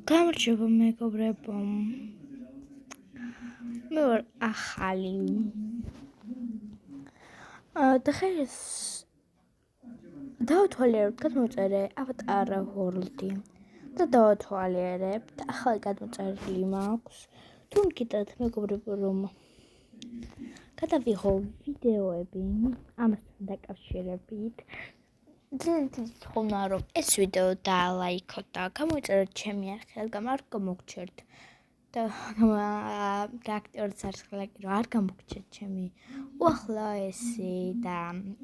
გამარჯობა მეგობრებო, მე ვარ ახალი. დღეს დავთვალიერებ, გადმოწერე Avatar World-ი და დავთვალიერებ და ახალი გადმოწერილი მაქვს. თუ მგიტათ მეგობრებო, რომ გადავიღო ვიდეოები ამასთან დაკავშირებით, ძალიან თხოვნა რომ ეს ვიდეო დაალაიქოთ და გამოიწეროთ ჩემი არხი, რადგან არ გამოგჩერთ და რეაქტორიც არის ხალხი, რომ არ გამოგჩერთ ჩემი უახლოესი და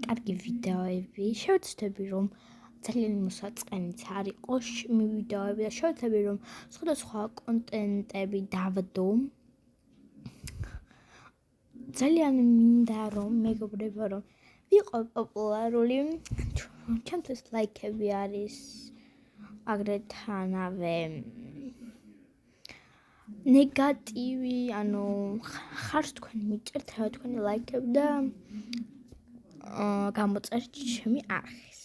კარგი ვიდეოები. შევეცდები რომ ძალიან მოსაწყენიც არ იყოს ჩემი ვიდეოები და შევეცდები რომ სხვადასხვა კონტენტები დავდო. ძალიან მინდა რომ მეგობრებო რომ ვიყო პოპულარული. ჩემთვის ლაიქები არის აგრეთანავე ნეგატივი, ანუ ხარს თქვენ მიწერთ თქვენი ლაიქები და გამოწერთ ჩემი არხის.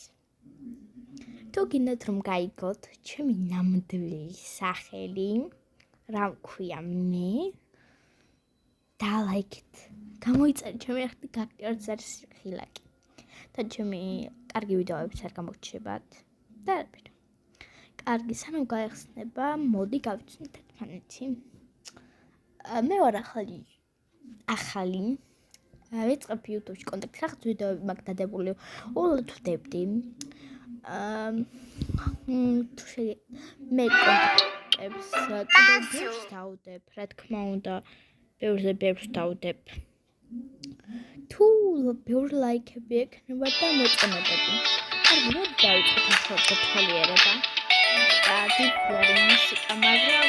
თუ გინდათ რომ გაიგოთ ჩემი ნამდვილი სახელი, რა მქვია მე, დალაიქეთ, გამოიწერეთ ჩემი არხი და გაქტიაროთ არის ხილაკი. და ჩემი კარგი ვიდეოებიც არ გამოგჩებათ და არაფერი. კარგი, სანამ გაიხსნება, მოდი გავიცნოთ ერთმანეთი. მე ვარ ახალი. ვიწყებ YouTube-ში კონტენტს, რაღაც ვიდეოები მაქვს დადებული, უბრალოდ ვდებდი. თუ მე კონტენტებს კიდევ ბევრს დავდებ, რა თქმა უნდა, ბევრს დავდებ. თუ ბევრი ლაიქები ექნება და მოწონებები. კარგი, მოდი დავიწყოთ ახლა თვალიერება. დიფლარი მუსიკა, მაგრამ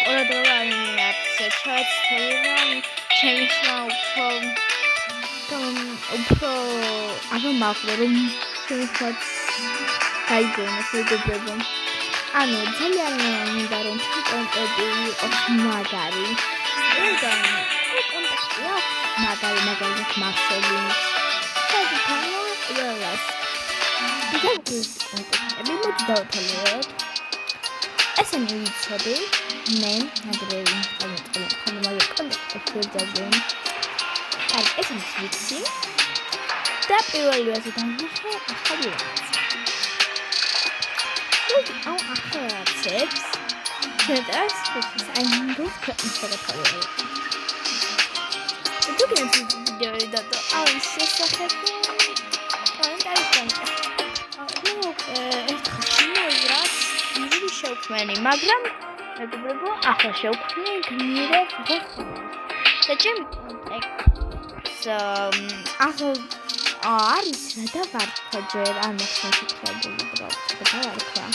ყურადღება არ მიაქცევ, ჩავაცდები რომ ჩემი ხმა უფრო არ მაყურე რომ ჩემი ხმაც გაიგონოს მეგობრებო. ანუ ძალიან მინდა რომ კონტენტი იყოს მაგარი. რადგან კონტენტი აქვს მაგარი მაქსელი. საერთოდ ყველას. ეს კონტენტები მოდი დავთვალიეროთ. ესენი ვიცოდი, მე აგრევი კონტენტი შევძაბენ. აი, ესენი ვიცი. და პირველი რაზე დავიხე ახალი რაღაც. აუ ახალაცებს. შედას აი ნდოს კონტაქტი. თუ გინდათ ვიდეოი და აუს შესახებ შევქმენი, მაგრამ მეგობრებო, ახლა შევქმნი გმირებ და ჩემი კონტექტს ახლა არის რა დავარქვა ჯერ არ მოხსნილი დავარქვა.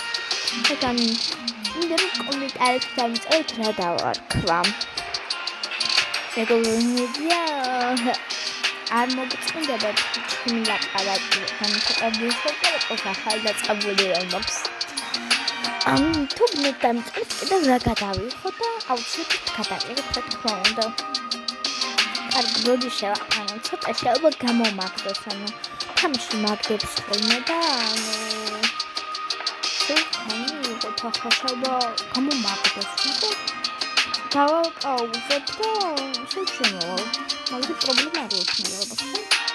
და მინდა რომ კომენტარებში დამიწეროთ რა დავარქვა. მეგობრებო, არ მოგწონდება ჩემი ლაპარაკი, განსაკუთრებით ხო ახალი დაწყებული რომ მაქვს. თუ მე დამწერთ კიდევ რა გადავიხო და აუცილებლად გადავიღებ რა თქმა უნდა. კარგი, მოდი შევაყენო, ცოტა შეიძლება გამომაგდოს, ანუ თამაში მაგდებს ხოლმე და იყო თახაშობა გამომაგდოს, ხო? დავაკაუზებ და შევშინო. მაგის პრობლემა არ აქვს, მაგრამ